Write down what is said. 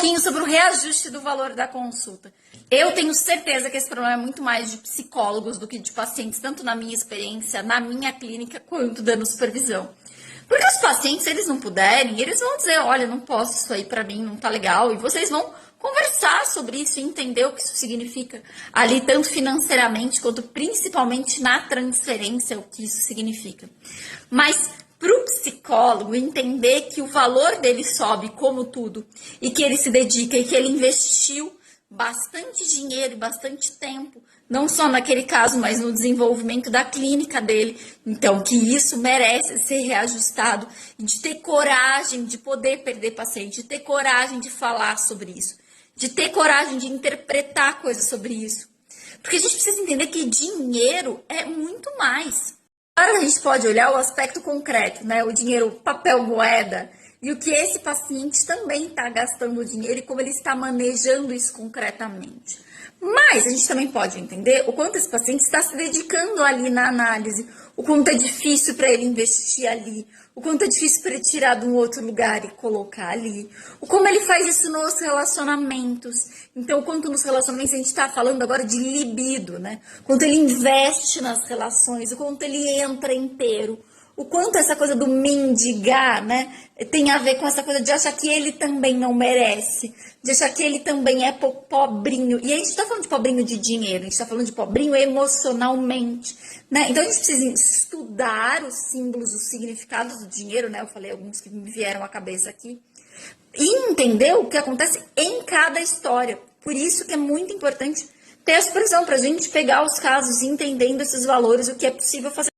pouquinho sobre o reajuste do valor da consulta. Eu tenho certeza que esse problema é muito mais de psicólogos do que de pacientes, tanto na minha experiência, na minha clínica, quanto dando supervisão. Porque os pacientes, se eles não puderem, eles vão dizer, olha, não posso, isso aí pra mim não tá legal, e vocês vão conversar sobre isso e entender o que isso significa ali, tanto financeiramente, quanto principalmente na transferência, o que isso significa. Mas para o psicólogo entender que o valor dele sobe como tudo e que ele se dedica e que ele investiu bastante dinheiro e bastante tempo, não só naquele caso, mas no desenvolvimento da clínica dele, então que isso merece ser reajustado e de ter coragem de poder perder paciente, de ter coragem de falar sobre isso, de ter coragem de interpretar coisas sobre isso, porque a gente precisa entender que dinheiro é muito mais. Agora a gente pode olhar o aspecto concreto, né? O dinheiro, papel, moeda, e o que esse paciente também está gastando o dinheiro e como ele está manejando isso concretamente. Mas a gente também pode entender o quanto esse paciente está se dedicando ali na análise, o quanto é difícil para ele investir ali, o quanto é difícil para ele tirar de um outro lugar e colocar ali, o como ele faz isso nos relacionamentos. Então, o quanto nos relacionamentos a gente está falando agora de libido, né? O quanto ele investe nas relações, o quanto ele entra inteiro. O quanto essa coisa do mendigar, né, tem a ver com essa coisa de achar que ele também não merece, de achar que ele também é pobrinho. E a gente está falando de pobrinho de dinheiro, a gente está falando de pobrinho emocionalmente, né? Então a gente precisa estudar os símbolos, os significados do dinheiro, né? Eu falei alguns que me vieram à cabeça aqui, e entender o que acontece em cada história. Por isso que é muito importante ter a supervisão para a gente pegar os casos entendendo esses valores, o que é possível fazer.